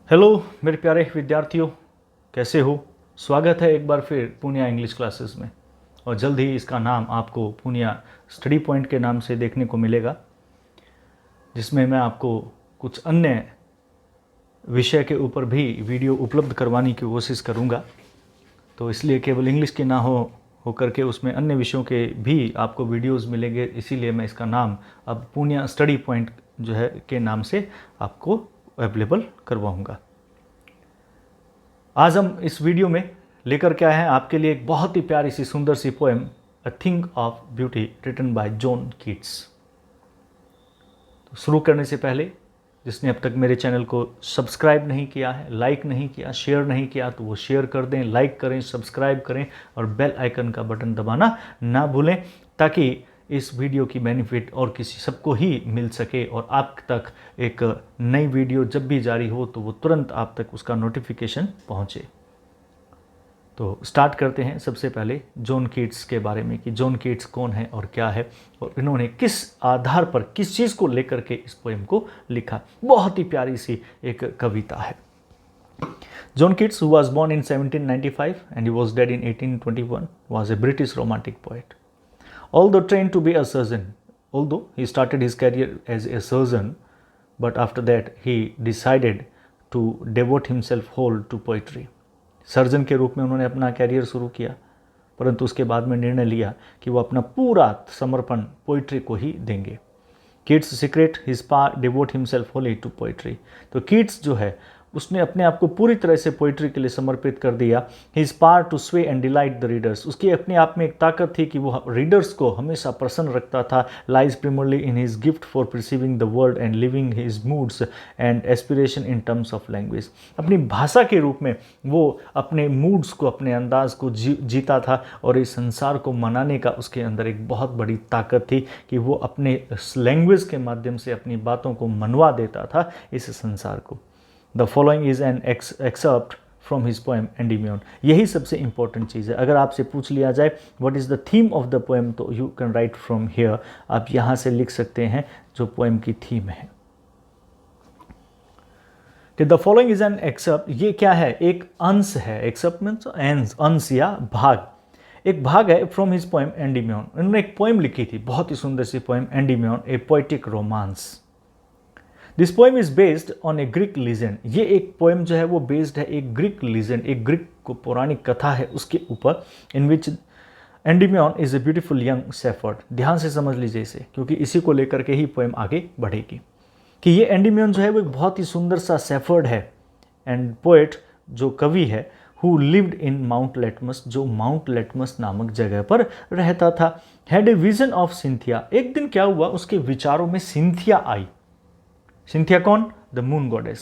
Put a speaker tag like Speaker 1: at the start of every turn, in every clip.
Speaker 1: Hello मेरे प्यारे विद्यार्थियों, कैसे हो। स्वागत है एक बार फिर पूनिया इंग्लिश क्लासेस में। और जल्द ही इसका नाम आपको पूनिया स्टडी पॉइंट के नाम से देखने को मिलेगा, जिसमें मैं आपको कुछ अन्य विषय के ऊपर भी वीडियो उपलब्ध करवाने की कोशिश करूंगा। तो इसलिए केवल इंग्लिश के ना होकर के उसमें अन्य विषयों के भी आपको वीडियोस मिलेंगे। इसीलिए मैं इसका नाम अब पूनिया स्टडी पॉइंट जो है के नाम से आपको अवेलेबल करवाऊँगा। आज हम इस वीडियो में लेकर के आए हैं आपके लिए एक बहुत ही प्यारी सी सुंदर सी poem, a thing of beauty, written by John Keats. तो शुरू करने से पहले जिसने अब तक मेरे चैनल को सब्सक्राइब नहीं किया है, लाइक नहीं किया, शेयर नहीं किया, तो वो शेयर कर दें, लाइक करें, सब्सक्राइब करें और बेल आइकन का बटन दबाना ना भूलें, ताकि इस वीडियो की बेनिफिट और किसी सबको ही मिल सके और आप तक एक नई वीडियो जब भी जारी हो तो वो तुरंत आप तक उसका नोटिफिकेशन पहुंचे। तो स्टार्ट करते हैं सबसे पहले जॉन कीट्स के बारे में कि जॉन कीट्स कौन है और क्या है और इन्होंने किस आधार पर किस चीज़ को लेकर के इस पोएम को लिखा। बहुत ही प्यारी सी एक कविता है। John Keats, who was born in 1795 and he was dead in 1821, was a British romantic poet. Although trained to be a surgeon, although he started his career as a surgeon, but after that he decided to devote himself whole to poetry. Surgeon के रूप में उन्होंने अपना career शुरू किया, परंतु उसके बाद में निर्णय लिया कि वो अपना पूरा समर्पण पोइट्री को ही देंगे। Keats secret his par devote himself wholly to poetry. तो कीट्स जो है उसने अपने आप को पूरी तरह से पोइट्री के लिए समर्पित कर दिया। हिज पार टू स्वे एंड डिलाइट द रीडर्स, उसकी अपने आप में एक ताकत थी कि वो रीडर्स को हमेशा प्रसन्न रखता था। Lies primarily in his gift for perceiving the world and living his moods and aspiration in terms of language. अपनी भाषा के रूप में वो अपने मूड्स को, अपने अंदाज को जीता था और इस संसार को मनाने का उसके अंदर एक बहुत बड़ी ताकत थी कि वो अपने लैंग्वेज के माध्यम से अपनी बातों को मनवा देता था इस संसार को। The following is an excerpt from his poem Endymion. यही सबसे इंपॉर्टेंट चीज़ है। अगर आपसे पूछ लिया जाए what is the theme of the poem, तो you can write from here, आप यहाँ से लिख सकते हैं जो पोएम की थीम है। The following is an excerpt, ये क्या है, एक अंश है। एक्सर्प्ट मीन्स अंश या भाग, एक भाग है फ्रॉम हिज पोएम एंडीमियन। उन्होंने एक पोएम लिखी थी, बहुत ही सुंदर सी poem, Endymion, a poetic romance. This poem is based on a Greek legend. ये एक पोएम जो है वो बेस्ड है एक ग्रीक लीजेंड, एक ग्रीक को पौराणिक कथा है उसके ऊपर, in which Endymion is a beautiful young shepherd. ध्यान से समझ लीजिए इसे, क्योंकि इसी को लेकर के ही पोएम आगे बढ़ेगी कि ये एंडीमियन जो है वो एक बहुत ही सुंदर सा शेफर्ड है एंड पोएट, जो कवि है, who lived in mount litmus, जो माउंट लेटमस नामक जगह पर रहता था। Had a vision of Cynthia. एक दिन क्या हुआ, उसके विचारों में सिंथिया आई। सिंथिया कौन? द मून गॉडेस,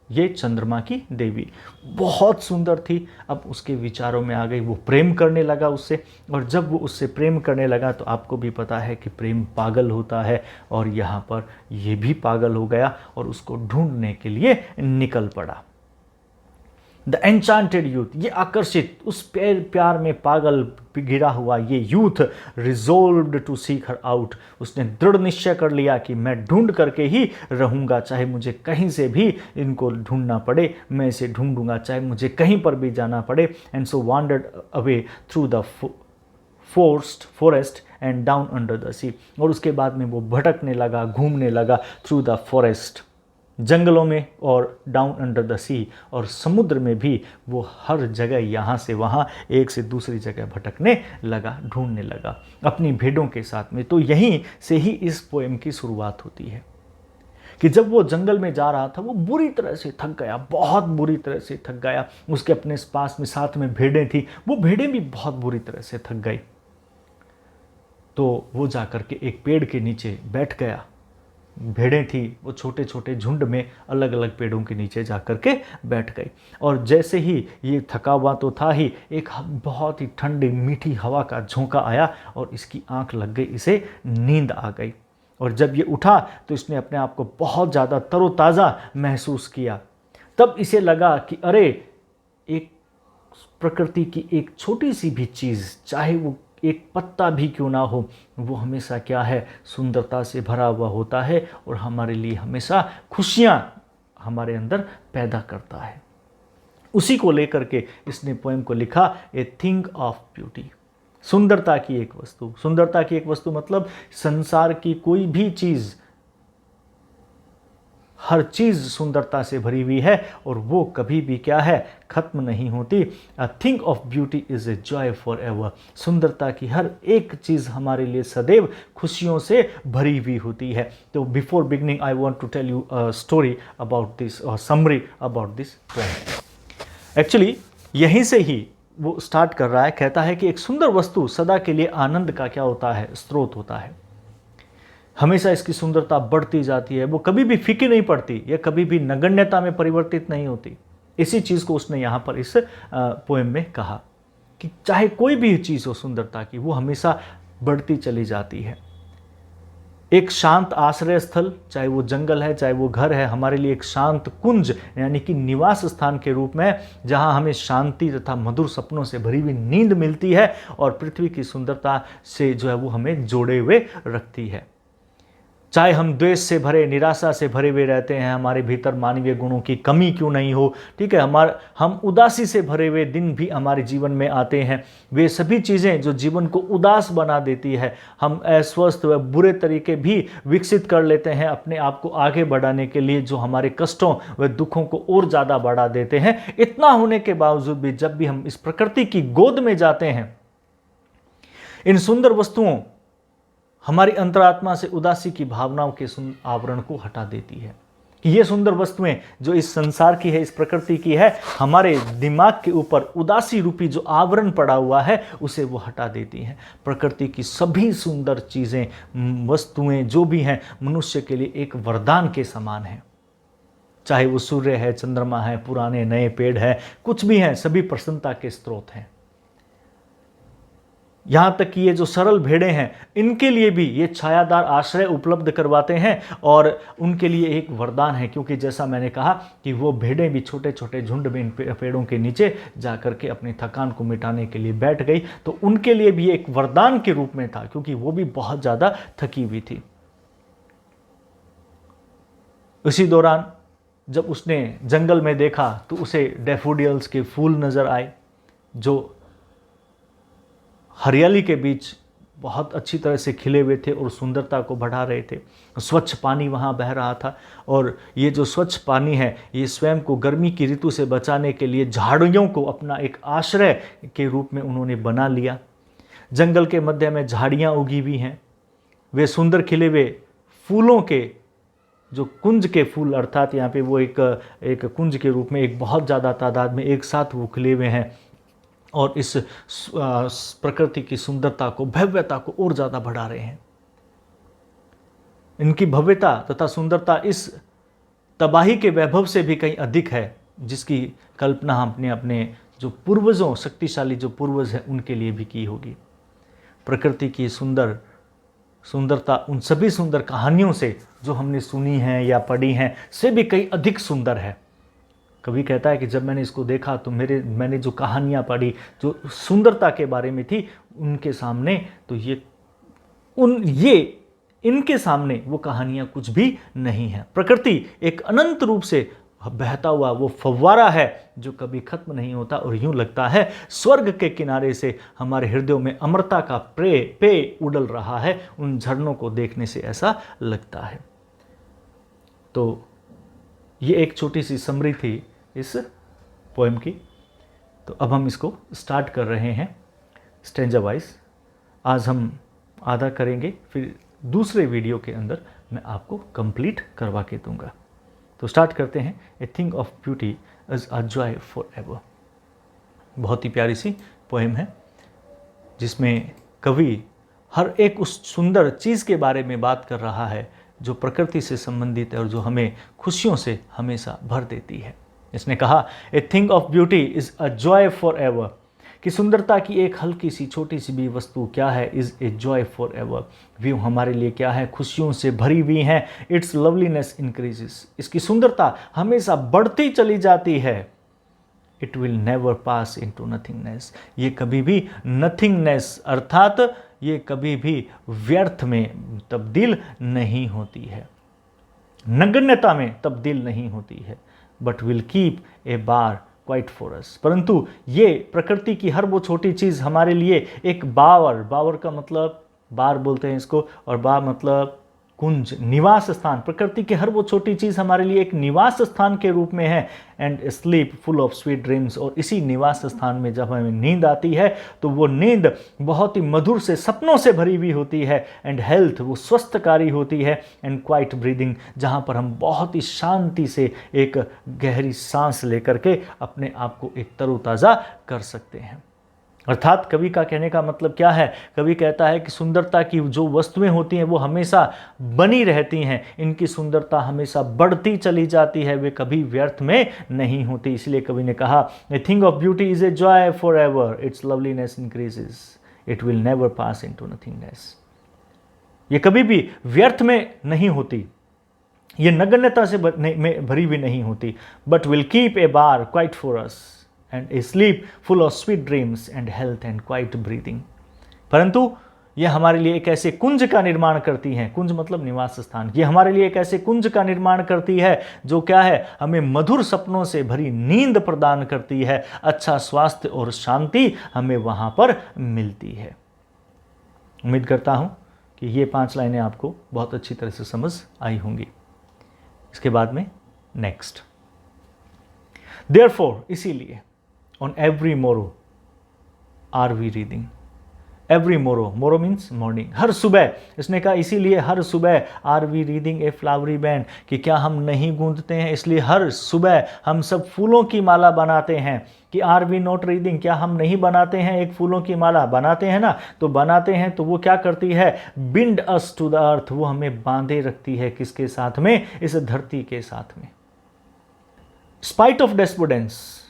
Speaker 1: ये चंद्रमा की देवी, बहुत सुंदर थी। अब उसके विचारों में आ गई, वो प्रेम करने लगा उससे, और जब वो उससे प्रेम करने लगा तो आपको भी पता है कि प्रेम पागल होता है, और यहाँ पर ये भी पागल हो गया और उसको ढूंढने के लिए निकल पड़ा। द एन्चांटेड यूथ, ये आकर्षित, उस प्यार में पागल गिरा हुआ ये youth, resolved to seek her out, उसने दृढ़ निश्चय कर लिया कि मैं ढूंढ करके ही रहूँगा, चाहे मुझे कहीं से भी इनको ढूंढना पड़े, मैं इसे ढूंढूंगा, चाहे मुझे कहीं पर भी जाना पड़े। And so wandered away through the forest and down under the sea. और उसके बाद में वो भटकने लगा, घूमने लगा, थ्रू द फॉरेस्ट, जंगलों में, और डाउन अंडर द सी, और समुद्र में भी वो हर जगह यहाँ से वहाँ, एक से दूसरी जगह भटकने लगा, ढूंढने लगा अपनी भेड़ों के साथ में। तो यहीं से ही इस पोएम की शुरुआत होती है कि जब वो जंगल में जा रहा था वो बुरी तरह से थक गया, बहुत बुरी तरह से थक गया। उसके अपने पास में साथ में भेड़ें थी, वो भेड़ें भी बहुत बुरी तरह से थक गई। तो वो जाकर के एक पेड़ के नीचे बैठ गया। भेड़ें थी, वो छोटे छोटे झुंड में अलग अलग पेड़ों के नीचे जाकर के बैठ गई। और जैसे ही ये थका हुआ तो था ही, एक बहुत ही ठंडी मीठी हवा का झोंका आया और इसकी आंख लग गई, इसे नींद आ गई। और जब ये उठा तो इसने अपने आप को बहुत ज़्यादा तरोताज़ा महसूस किया। तब इसे लगा कि अरे, एक प्रकृति की एक छोटी सी भी चीज़, चाहे वो एक पत्ता भी क्यों ना हो, वो हमेशा क्या है, सुंदरता से भरा हुआ होता है और हमारे लिए हमेशा खुशियाँ हमारे अंदर पैदा करता है। उसी को लेकर के इसने पोएम को लिखा, ए थिंग ऑफ ब्यूटी, सुंदरता की एक वस्तु। सुंदरता की एक वस्तु मतलब संसार की कोई भी चीज, हर चीज सुंदरता से भरी हुई है और वो कभी भी क्या है, खत्म नहीं होती। अ thing of beauty is a joy for ever, सुंदरता की हर एक चीज हमारे लिए सदैव खुशियों से भरी हुई होती है। तो before beginning I want to tell you a story about this, और summary about this poem. Actually यहीं से ही वो स्टार्ट कर रहा है, कहता है कि एक सुंदर वस्तु सदा के लिए आनंद का क्या होता है, स्रोत होता है। हमेशा इसकी सुंदरता बढ़ती जाती है, वो कभी भी फीकी नहीं पड़ती, यह कभी भी नगण्यता में परिवर्तित नहीं होती। इसी चीज़ को उसने यहाँ पर इस पोएम में कहा कि चाहे कोई भी चीज़ हो सुंदरता की, वो हमेशा बढ़ती चली जाती है। एक शांत आश्रय स्थल, चाहे वो जंगल है, चाहे वो घर है, हमारे लिए एक शांत कुंज यानी कि निवास स्थान के रूप में, जहाँ हमें शांति तथा मधुर सपनों से भरी हुई नींद मिलती है और पृथ्वी की सुंदरता से जो है वो हमें जोड़े हुए रखती है। चाहे हम द्वेष से भरे, निराशा से भरे हुए रहते हैं, हमारे भीतर मानवीय गुणों की कमी क्यों नहीं हो, ठीक है, हम उदासी से भरे हुए दिन भी हमारे जीवन में आते हैं। वे सभी चीज़ें जो जीवन को उदास बना देती है, हम अस्वस्थ व बुरे तरीके भी विकसित कर लेते हैं अपने आप को आगे बढ़ाने के लिए, जो हमारे कष्टों व दुखों को और ज़्यादा बढ़ा देते हैं। इतना होने के बावजूद भी जब भी हम इस प्रकृति की गोद में जाते हैं, इन सुंदर वस्तुओं हमारी अंतरात्मा से उदासी की भावनाओं के आवरण को हटा देती है। कि ये सुंदर वस्तुएं जो इस संसार की है, इस प्रकृति की है, हमारे दिमाग के ऊपर उदासी रूपी जो आवरण पड़ा हुआ है उसे वो हटा देती हैं। प्रकृति की सभी सुंदर चीज़ें, वस्तुएं जो भी हैं, मनुष्य के लिए एक वरदान के समान हैं। चाहे वो सूर्य है, चंद्रमा है, पुराने नए पेड़ है, कुछ भी हैं, सभी प्रसन्नता के स्रोत हैं। यहाँ तक कि ये जो सरल भेड़ें हैं, इनके लिए भी ये छायादार आश्रय उपलब्ध करवाते हैं और उनके लिए एक वरदान है, क्योंकि जैसा मैंने कहा कि वो भेड़ें भी छोटे छोटे झुंड में इन पेड़ों के नीचे जाकर के अपनी थकान को मिटाने के लिए बैठ गई, तो उनके लिए भी एक वरदान के रूप में था, क्योंकि वो भी बहुत ज़्यादा थकी हुई थी। उसी दौरान जब उसने जंगल में देखा तो उसे डैफोडिल्स के फूल नज़र आए, जो हरियाली के बीच बहुत अच्छी तरह से खिले हुए थे और सुंदरता को बढ़ा रहे थे। स्वच्छ पानी वहाँ बह रहा था और ये जो स्वच्छ पानी है, ये स्वयं को गर्मी की ऋतु से बचाने के लिए झाड़ियों को अपना एक आश्रय के रूप में उन्होंने बना लिया। जंगल के मध्य में झाड़ियाँ उगी हुई हैं, वे सुंदर खिले हुए फूलों के जो कुंज के फूल, अर्थात यहाँ पे वो एक कुंज के रूप में एक बहुत ज़्यादा तादाद में एक साथ वो खिले हुए हैं और इस प्रकृति की सुंदरता को, भव्यता को और ज़्यादा बढ़ा रहे हैं। इनकी भव्यता तथा सुंदरता इस तबाही के वैभव से भी कहीं अधिक है, जिसकी कल्पना हमने अपने जो पूर्वजों, शक्तिशाली जो पूर्वज हैं, उनके लिए भी की होगी। प्रकृति की सुंदरता उन सभी सुंदर कहानियों से जो हमने सुनी हैं या पढ़ी हैं से भी कहीं अधिक सुंदर है। कभी कहता है कि जब मैंने इसको देखा तो मैंने जो कहानियाँ पढ़ी, जो सुंदरता के बारे में थी, उनके सामने तो इनके सामने वो कहानियाँ कुछ भी नहीं है। प्रकृति एक अनंत रूप से बहता हुआ वो फव्वारा है जो कभी खत्म नहीं होता और यूं लगता है स्वर्ग के किनारे से हमारे हृदयों में अमरता का पेय उड़ल रहा है। उन झरनों को देखने से ऐसा लगता है। तो ये एक छोटी सी समरी थी इस पोएम की। तो अब हम इसको स्टार्ट कर रहे हैं स्टैंजा वाइज। आज हम आधा करेंगे, फिर दूसरे वीडियो के अंदर मैं आपको कंप्लीट करवा के दूंगा। तो स्टार्ट करते हैं। A thing of beauty is a joy for ever. बहुत ही प्यारी सी पोएम है जिसमें कवि हर एक उस सुंदर चीज़ के बारे में बात कर रहा है जो प्रकृति से संबंधित है और जो हमें खुशियों से हमेशा भर देती है। इसने कहा, a thing of beauty is a joy for ever, कि सुंदरता की एक हल्की सी छोटी सी भी वस्तु क्या है, is a joy for ever, वे हमारे लिए क्या है, खुशियों से भरी हुई हैं। इट्स लवलीनेस इंक्रीजेस, इसकी सुंदरता हमेशा बढ़ती चली जाती है। It will never pass into nothingness, ये कभी भी नथिंगनेस अर्थात ये कभी भी व्यर्थ में तब्दील नहीं होती है। नगण्यता में तब्दील नहीं होती है, but will keep a bar quiet for us. परंतु ये प्रकृति की हर वो छोटी चीज़ हमारे लिए एक बावर का मतलब बार बोलते हैं इसको, और बार मतलब कुंज, निवास स्थान। प्रकृति की हर वो छोटी चीज़ हमारे लिए एक निवास स्थान के रूप में है। And sleep full of sweet dreams, और इसी निवास स्थान में जब हमें नींद आती है तो वो नींद बहुत ही मधुर से सपनों से भरी हुई होती है। एंड हेल्थ, वो स्वस्थकारी होती है। एंड क्वाइट ब्रीदिंग, जहाँ पर हम बहुत ही शांति से एक गहरी सांस लेकर के अपने आप को एक तरोताज़ा कर सकते हैं। अर्थात कवि का कहने का मतलब क्या है? कवि कहता है कि सुंदरता की जो वस्तुएं होती हैं वो हमेशा बनी रहती हैं, इनकी सुंदरता हमेशा बढ़ती चली जाती है, वे कभी व्यर्थ में नहीं होती। इसलिए कवि ने कहा, a thing of beauty is a joy for ever, it's loveliness increases, it will never pass into nothingness. ये कभी भी व्यर्थ में नहीं होती, ये नगण्यता से भरी हुई नहीं होती, but will keep a bar quiet for us and a sleep full of sweet dreams and health and quiet breathing। परंतु ये हमारे लिए एक ऐसे कुंज का निर्माण करती हैं, कुंज मतलब निवास स्थान, ये हमारे लिए एक ऐसे कुंज का निर्माण करती है जो क्या है, हमें मधुर सपनों से भरी नींद प्रदान करती है, अच्छा स्वास्थ्य और शांति हमें वहां पर मिलती है। उम्मीद करता हूं कि ये 5 लाइनें आपको बहुत अच्छी तरह से समझ आई होंगी। इसके बाद में नेक्स्ट, देयरफॉर, इसीलिए, on every morrow are we reading, every morrow means morning, हर सुबह, इसने कहा इसीलिए हर सुबह are we reading a flowery band, कि क्या हम नहीं गूंजते हैं, इसलिए हर सुबह हम सब फूलों की माला बनाते हैं। कि are we not reading, क्या हम नहीं बनाते हैं एक फूलों की माला? बनाते हैं ना, तो बनाते हैं तो वो क्या करती है, bind us to the earth, वो हमें बांधे रखती है, किसके साथ में, इस धरती के साथ में। Spite of despondence,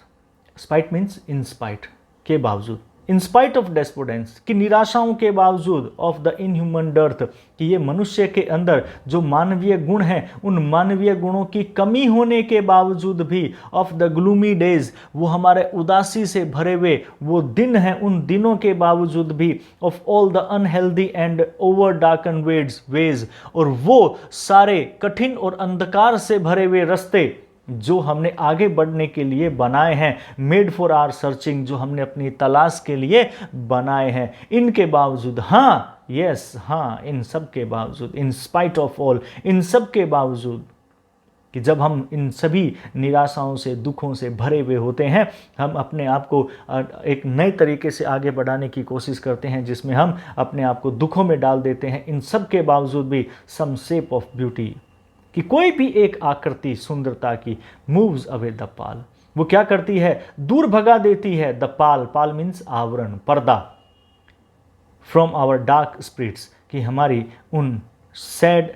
Speaker 1: spite means in spite, के बावजूद, इन स्पाइट ऑफ डेस्पोडेंस, की निराशाओं के बावजूद, ऑफ द इनह्यूमन डर्थ, कि ये मनुष्य के अंदर जो मानवीय गुण हैं, उन मानवीय गुणों की कमी होने के बावजूद भी, ऑफ द ग्लूमी डेज, वो हमारे उदासी से भरे हुए वो दिन हैं, उन दिनों के बावजूद भी, of all the unhealthy and over darken ways, और वो सारे कठिन और अंधकार से भरे हुए रास्ते जो हमने आगे बढ़ने के लिए बनाए हैं, मेड फॉर आवर सर्चिंग, जो हमने अपनी तलाश के लिए बनाए हैं, इनके बावजूद, हाँ, यस, हाँ, इन सब के बावजूद, इन स्पाइट ऑफ ऑल, इन सब के बावजूद, कि जब हम इन सभी निराशाओं से, दुखों से भरे हुए होते हैं, हम अपने आप को एक नए तरीके से आगे बढ़ाने की कोशिश करते हैं, जिसमें हम अपने आप को दुखों में डाल देते हैं। इन सब के बावजूद भी सम शेप ऑफ ब्यूटी, कि कोई भी एक आकृति सुंदरता की, मूव्स अवे द पाल, वो क्या करती है, दूर भगा देती है, द पाल, पाल मीन्स आवरण, पर्दा, फ्रॉम आवर डार्क स्पिरिट्स, कि हमारी उन सैड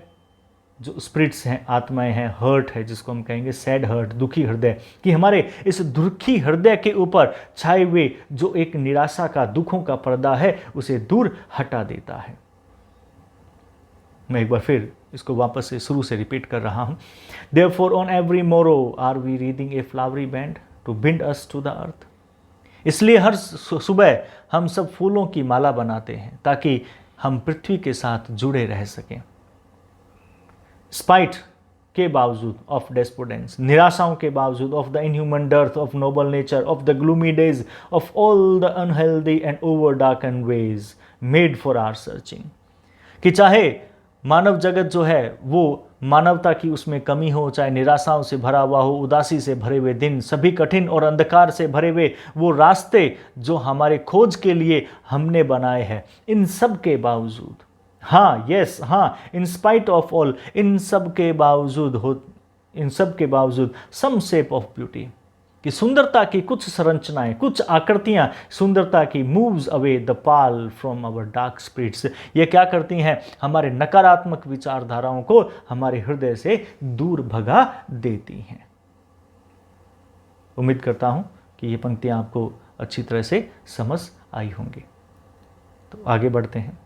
Speaker 1: जो स्पिरिट्स हैं, आत्माएं हैं, हर्ट है जिसको हम कहेंगे सैड हर्ट, दुखी हृदय, कि हमारे इस दुखी हृदय के ऊपर छाए हुए जो एक निराशा का, दुखों का पर्दा है, उसे दूर हटा देता है। मैं एक बार फिर इसको वापस से शुरू से रिपीट कर रहा हूं। Therefore on every morrow are we reading a flowery band to bind us to the earth। इसलिए हर सुबह हम सब फूलों की माला बनाते हैं ताकि हम पृथ्वी के साथ जुड़े रह सकें। स्पाइट के बावजूद, ऑफ डेस्पोडेंस, निराशाओं के बावजूद, of the inhuman dearth, of noble nature, of the gloomy days, of all the unhealthy and over darken ways, made for our searching, कि चाहे मानव जगत जो है वो मानवता की उसमें कमी हो, चाहे निराशाओं से भरा हुआ हो, उदासी से भरे हुए दिन, सभी कठिन और अंधकार से भरे हुए वो रास्ते जो हमारे खोज के लिए हमने बनाए हैं, इन सब के बावजूद, हाँ, यस, हाँ, इन स्पाइट ऑफ ऑल, इन सब के बावजूद सम शेप ऑफ ब्यूटी, कि सुंदरता की कुछ संरचनाएं, कुछ आकृतियां सुंदरता की, moves away the pall from our dark spirits, ये क्या करती हैं, हमारे नकारात्मक विचारधाराओं को हमारे हृदय से दूर भगा देती हैं। उम्मीद करता हूं कि ये पंक्तियां आपको अच्छी तरह से समझ आई होंगी। तो आगे बढ़ते हैं।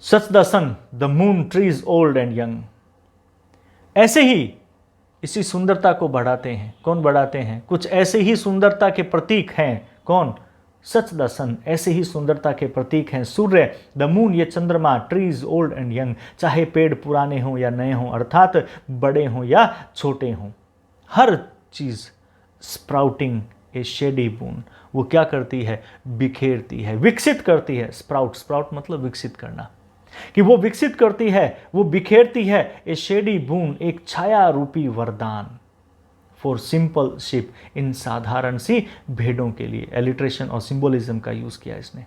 Speaker 1: Such the sun, the moon, trees old and young, ऐसे ही इसी सुंदरता को बढ़ाते हैं। कौन बढ़ाते हैं? कुछ ऐसे ही सुंदरता के प्रतीक हैं। कौन? सच द सन, ऐसे ही सुंदरता के प्रतीक हैं सूर्य, द मून ये चंद्रमा, ट्रीज ओल्ड एंड यंग, चाहे पेड़ पुराने हों या नए हों, अर्थात बड़े हों या छोटे हों, हर चीज़ स्प्राउटिंग ए शेडी बून, वो क्या करती है, बिखेरती है, विकसित करती है। स्प्राउट, स्प्राउट मतलब विकसित करना, कि वो विकसित करती है, वो बिखेरती है ए शेडी बून, एक छाया रूपी वरदान, फॉर सिंपल शिप, इन साधारण सी भेड़ों के लिए। एलिट्रेशन और सिंबोलिज्म का यूज किया इसने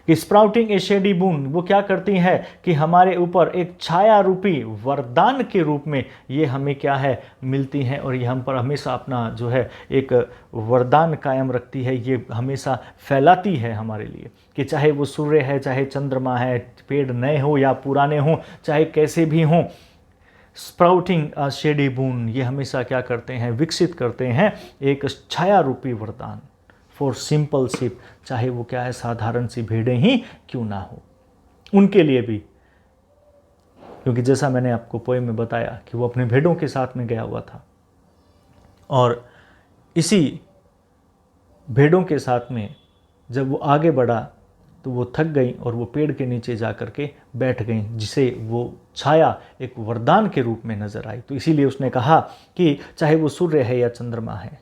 Speaker 1: कि स्प्राउटिंग ए शेडी बून, वो क्या करती है कि हमारे ऊपर एक छाया रूपी वरदान के रूप में ये हमें क्या है, मिलती हैं, और ये हम पर हमेशा अपना जो है एक वरदान कायम रखती है, ये हमेशा फैलाती है हमारे लिए, कि चाहे वो सूर्य है, चाहे चंद्रमा है, पेड़ नए हो या पुराने हों, चाहे कैसे भी हों, स्प्राउटिंग अ शेडी बून, ये हमेशा क्या करते हैं, विकसित करते हैं एक छाया रूपी वरदान, फॉर सिंपल शिप, चाहे वो क्या है, साधारण सी भेड़ें ही क्यों ना हो, उनके लिए भी। क्योंकि जैसा मैंने आपको पोएम में बताया कि वो अपने भेड़ों के साथ में गया हुआ था, और इसी भेड़ों के साथ में जब वो आगे बढ़ा तो वो थक गई और वो पेड़ के नीचे जा कर के बैठ गई, जिसे वो छाया एक वरदान के रूप में नजर आई। तो इसीलिए उसने कहा कि चाहे वो सूर्य है या चंद्रमा है,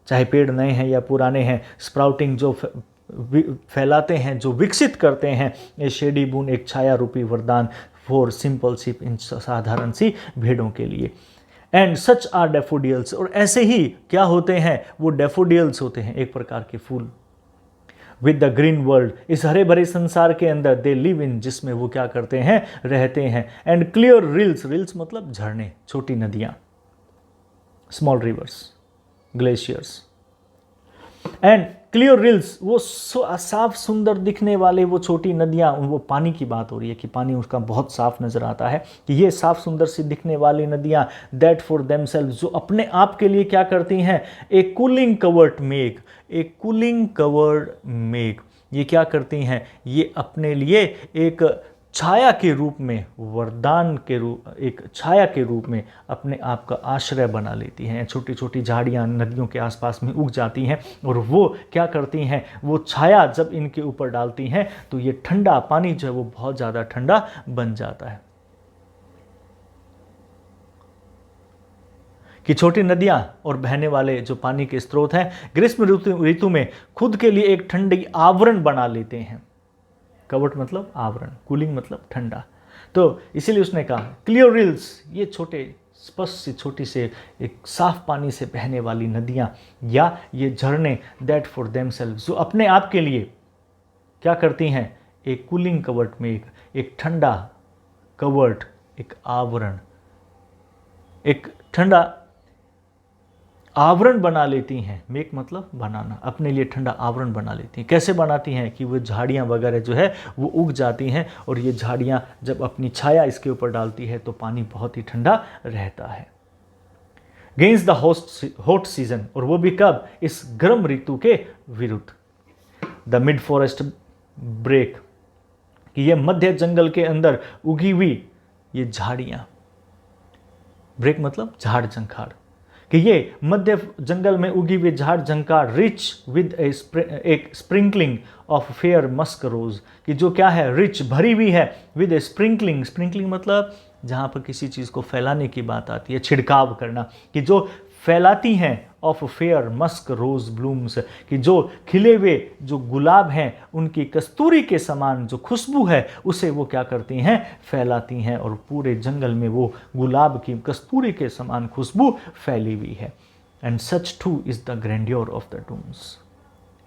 Speaker 1: चाहे पेड़ नए हैं या पुराने हैं, स्प्राउटिंग जो फैलाते हैं, जो विकसित करते हैं, ये शेडी बून एक छाया रूपी वरदान, फॉर सिंपल शिप, इन साधारण सी भेड़ों के लिए। एंड सच आर डेफोडियल्स, और ऐसे ही क्या होते हैं, वो डेफोडियल्स होते हैं, एक प्रकार के फूल, विद द ग्रीन वर्ल्ड, इस हरे भरे संसार के अंदर, दे लिव इन, जिसमें वो क्या करते हैं, रहते हैं। एंड क्लियर रिल्स, रिल्स मतलब झरने, छोटी नदियां, small reverse, glaciers, and clear reels, वो साफ सुंदर दिखने वाले वो छोटी नदियां, वो पानी की बात हो रही है कि पानी उसका बहुत साफ नजर आता है, कि ये साफ सुंदर सी दिखने वाली नदियां, दैट फॉर देमसेल्व्स, जो अपने आप के लिए क्या करती हैं, एक कूलिंग कवर्ड मेघ, एक कूलिंग कवर्ड मेघ, ये क्या करती हैं, ये अपने लिए एक छाया के रूप में, वरदान के रूप, एक छाया के रूप में अपने आप का आश्रय बना लेती हैं। छोटी छोटी झाड़ियाँ नदियों के आसपास में उग जाती हैं, और वो क्या करती हैं, वो छाया जब इनके ऊपर डालती हैं तो ये ठंडा पानी जो है वो बहुत ज़्यादा ठंडा बन जाता है। कि छोटी नदियाँ और बहने वाले जो पानी के स्रोत हैं, ग्रीष्म ऋतु में खुद के लिए एक ठंडी आवरण बना लेते हैं। कवट मतलब आवरण, कूलिंग मतलब ठंडा। तो इसीलिए उसने कहा क्लियर रिल्स, ये छोटे स्पष्ट सी छोटी से एक साफ पानी से बहने वाली नदियाँ या ये झरने, दैट फॉर देमसेल्व्स, जो अपने आप के लिए क्या करती हैं, एक कूलिंग कवर्ट में एक ठंडा कवर्ट, एक आवरण, एक ठंडा आवरण बना लेती हैं। मेक मतलब बनाना, अपने लिए ठंडा आवरण बना लेती हैं। कैसे बनाती हैं कि वो झाड़ियाँ वगैरह जो है वो उग जाती हैं, और ये झाड़ियाँ जब अपनी छाया इसके ऊपर डालती है तो पानी बहुत ही ठंडा रहता है। गेंस द हॉट सीजन, और वो भी कब, इस गर्म ऋतु के विरुद्ध। द मिड फॉरेस्ट ब्रेक, कि ये मध्य जंगल के अंदर उगी हुई ये झाड़ियाँ, ब्रेक मतलब झाड़ झंखाड़, कि ये मध्य जंगल में उगी हुई झाड़ झंकार, रिच विद एक sprinkling of fair musk rose, कि जो क्या है, रिच भरी हुई है, विद ए स्प्रिंकलिंग, स्प्रिंकलिंग मतलब जहाँ पर किसी चीज़ को फैलाने की बात आती है, छिड़काव करना, कि जो फैलाती हैं, of fair musk rose blooms, कि जो खिले हुए जो गुलाब हैं उनकी कस्तूरी के समान जो खुशबू है उसे वो क्या करती हैं, फैलाती हैं, और पूरे जंगल में वो गुलाब की कस्तूरी के समान खुशबू फैली हुई है। And such too is the grandeur of the dooms,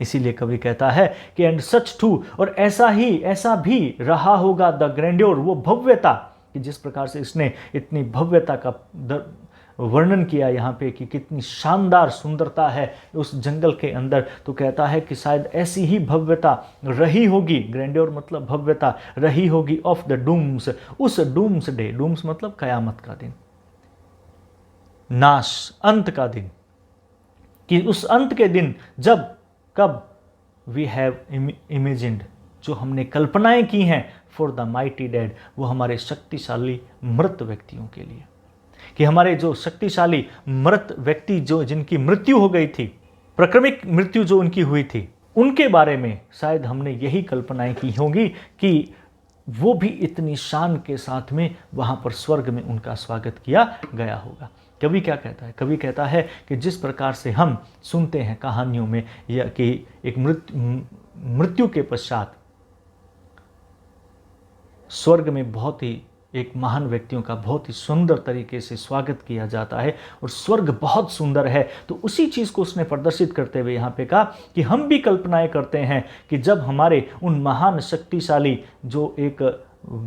Speaker 1: इसीलिए कवि कहता है कि एंड सच टू, और ऐसा भी रहा होगा, द ग्रैंडियर, वो भव्यता, कि जिस प्रकार से इसने इतनी भव्यता का वर्णन किया यहाँ पे कि कितनी शानदार सुंदरता है उस जंगल के अंदर, तो कहता है कि शायद ऐसी ही भव्यता रही होगी, ग्रैंडियर मतलब भव्यता, रही होगी ऑफ द डूम्स, उस डूम्स डे, डूम्स मतलब कयामत का दिन, नाश, अंत का दिन, कि उस अंत के दिन जब, कब, वी हैव इमेजिन्ड, जो हमने कल्पनाएं की हैं, फॉर द माइटी डेड, वो हमारे शक्तिशाली मृत व्यक्तियों के लिए, कि हमारे जो शक्तिशाली मृत व्यक्ति जो जिनकी मृत्यु हो गई थी, प्राकृतिक मृत्यु जो उनकी हुई थी, उनके बारे में शायद हमने यही कल्पनाएं की होंगी कि वो भी इतनी शान के साथ में वहाँ पर स्वर्ग में उनका स्वागत किया गया होगा। कवि क्या कहता है? कवि कहता है कि जिस प्रकार से हम सुनते हैं कहानियों में या कि एक मृत्यु के पश्चात स्वर्ग में बहुत ही एक महान व्यक्तियों का बहुत ही सुंदर तरीके से स्वागत किया जाता है और स्वर्ग बहुत सुंदर है, तो उसी चीज़ को उसने प्रदर्शित करते हुए यहाँ पे कहा कि हम भी कल्पनाएं करते हैं कि जब हमारे उन महान शक्तिशाली जो एक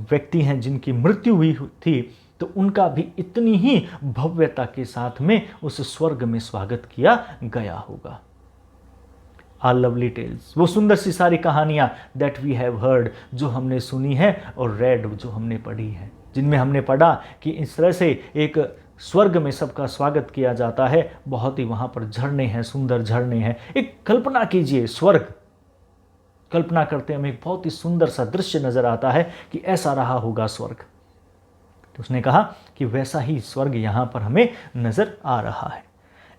Speaker 1: व्यक्ति हैं जिनकी मृत्यु हुई थी, तो उनका भी इतनी ही भव्यता के साथ में उस स्वर्ग में स्वागत किया गया होगा। आल लवली टेल्स, वो सुंदर सी सारी कहानियाँ दैट वी हैव हर्ड, जो हमने सुनी है और रेड, जो हमने पढ़ी है, जिनमें हमने पढ़ा कि इस तरह से एक स्वर्ग में सबका स्वागत किया जाता है, बहुत ही वहाँ पर झरने हैं, सुंदर झरने हैं। एक कल्पना कीजिए, स्वर्ग कल्पना करते हमें एक बहुत ही सुंदर सा दृश्य नजर आता है कि ऐसा रहा होगा स्वर्ग। तो उसने कहा कि वैसा ही स्वर्ग यहाँ पर हमें नजर आ रहा है।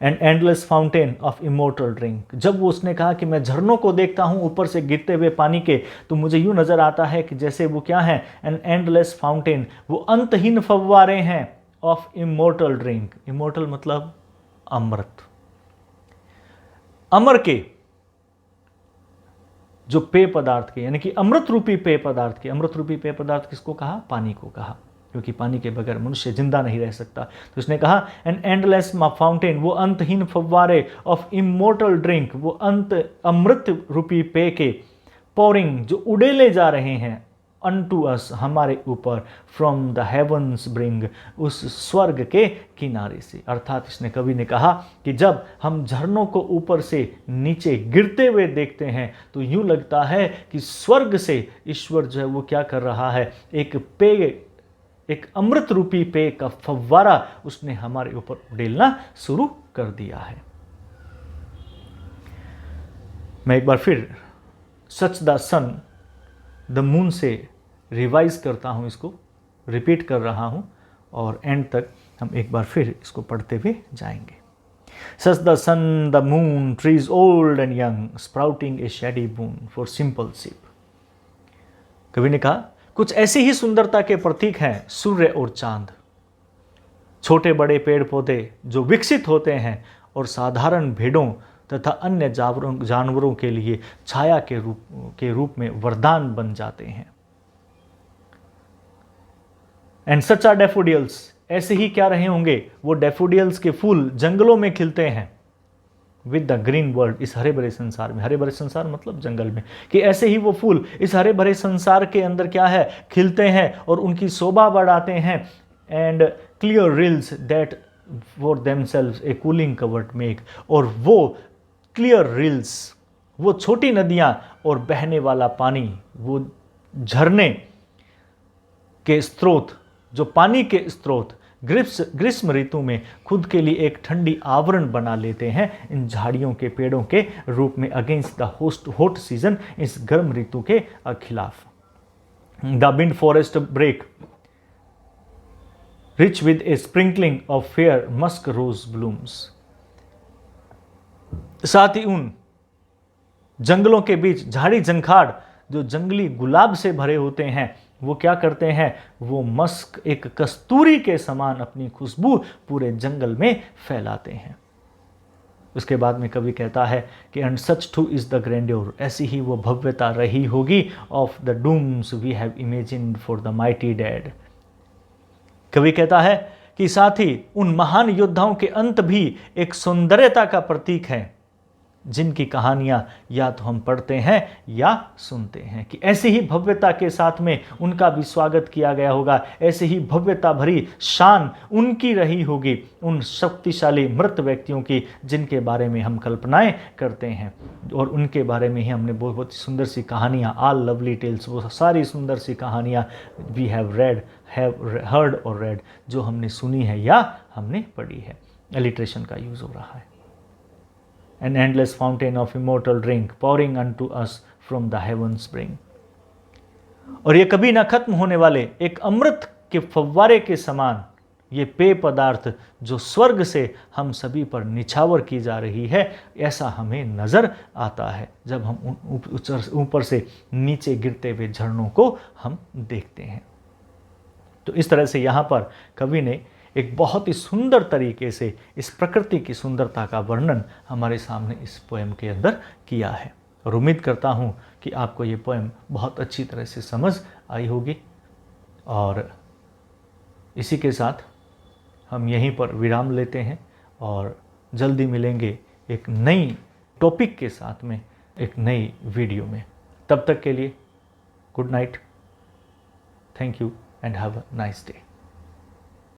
Speaker 1: And endless fountain of immortal drink, जब वो उसने कहा कि मैं झरनों को देखता हूँ ऊपर से गिरते हुए पानी के, तो मुझे यूँ नज़र आता है कि जैसे वो क्या है, एन एंडलेस फाउंटेन, वो अंतहीन फव्वारे हैं ऑफ इमोर्टल ड्रिंक। इमोर्टल मतलब अमृत, अमर के जो पेय पदार्थ के, यानी कि अमृत रूपी पेय पदार्थ के। अमृत रूपी पेय पदार्थ किसको कहा? पानी को कहा, क्योंकि पानी के बगैर मनुष्य जिंदा नहीं रह सकता। तो उसने कहा एन एंडलेस फाउंटेन, वो अंतहीन फव्वारे ऑफ इमोर्टल ड्रिंक, वो अमृत रूपी पेय के, पोरिंग, जो उड़ेले जा रहे हैं, अनटू अस, हमारे ऊपर, फ्रॉम द हेवंस ब्रिंग, उस स्वर्ग के किनारे से। अर्थात इसने कवि ने कहा कि जब हम झरनों को ऊपर से नीचे गिरते हुए देखते हैं तो यूं लगता है कि स्वर्ग से ईश्वर जो है वो क्या कर रहा है, एक पेय, एक अमृत रूपी पेय का फव्वारा उसने हमारे ऊपर उड़ेलना शुरू कर दिया है। मैं एक बार फिर such the sun the moon से रिवाइज करता हूं, इसको रिपीट कर रहा हूं और एंड तक हम एक बार फिर इसको पढ़ते हुए जाएंगे। Such the sun the moon, trees old and young, sprouting a shady boon for simple sheep. कवि ने कहा कुछ ऐसी ही सुंदरता के प्रतीक हैं सूर्य और चांद, छोटे बड़े पेड़ पौधे जो विकसित होते हैं और साधारण भेड़ों तथा अन्य जानवरों के लिए छाया के रूप में वरदान बन जाते हैं। एंड सच आर डैफोडिल्स, ऐसे ही क्या रहे होंगे, वो डैफोडिल्स के फूल जंगलों में खिलते हैं विद द ग्रीन वर्ल्ड, इस हरे भरे संसार में। हरे भरे संसार मतलब जंगल में, कि ऐसे ही वो फूल इस हरे भरे संसार के अंदर क्या है, खिलते हैं और उनकी शोभा बढ़ाते हैं। And clear reels that for themselves A cooling covered make, और वो क्लियर रिल्स, वो छोटी नदियां और बहने वाला पानी, वो झरने के स्रोत, जो पानी के स्रोत ग्रीष्म ऋतु में खुद के लिए एक ठंडी आवरण बना लेते हैं इन झाड़ियों के पेड़ों के रूप में, अगेंस्ट द हॉट सीजन, इस गर्म ऋतु के खिलाफ। The wind forest brake rich with a sprinkling of fair musk rose blooms, साथ ही उन जंगलों के बीच झाड़ी जंखाड़ जो जंगली गुलाब से भरे होते हैं, वो क्या करते हैं, वो मस्क, एक कस्तूरी के समान अपनी खुशबू पूरे जंगल में फैलाते हैं। उसके बाद में कवि कहता है कि and such too is the grandeur, ऐसी ही वो भव्यता रही होगी of the dooms we have imagined for the mighty dead. कवि कहता है कि साथ ही उन महान योद्धाओं के अंत भी एक सौंदर्यता का प्रतीक है, जिनकी कहानियां या तो हम पढ़ते हैं या सुनते हैं, कि ऐसे ही भव्यता के साथ में उनका भी स्वागत किया गया होगा, ऐसे ही भव्यता भरी शान उनकी रही होगी, उन शक्तिशाली मृत व्यक्तियों की जिनके बारे में हम कल्पनाएं करते हैं। और उनके बारे में ही हमने बहुत सुंदर सी कहानियाँ, आल लवली टेल्स, वो सारी सुंदर सी कहानियाँ वी हैव हर्ड और रेड, जो हमने सुनी है या हमने पढ़ी है। एलिट्रेशन का यूज़ हो रहा है। An endless fountain of immortal drink pouring unto us from the heavens spring. और ये कभी ना खत्म होने वाले एक अमृत के फव्वारे के समान ये पेय पदार्थ जो स्वर्ग से हम सभी पर निछावर की जा रही है, ऐसा हमें नज़र आता है जब हम ऊपर से नीचे गिरते हुए झरनों को हम देखते हैं। तो इस तरह से यहाँ पर कवि ने एक बहुत ही सुंदर तरीके से इस प्रकृति की सुंदरता का वर्णन हमारे सामने इस पोएम के अंदर किया है। और उम्मीद करता हूँ कि आपको ये पोएम बहुत अच्छी तरह से समझ आई होगी। और इसी के साथ हम यहीं पर विराम लेते हैं और जल्दी मिलेंगे एक नई टॉपिक के साथ में, एक नई वीडियो में। तब तक के लिए good night, thank you and have a nice day.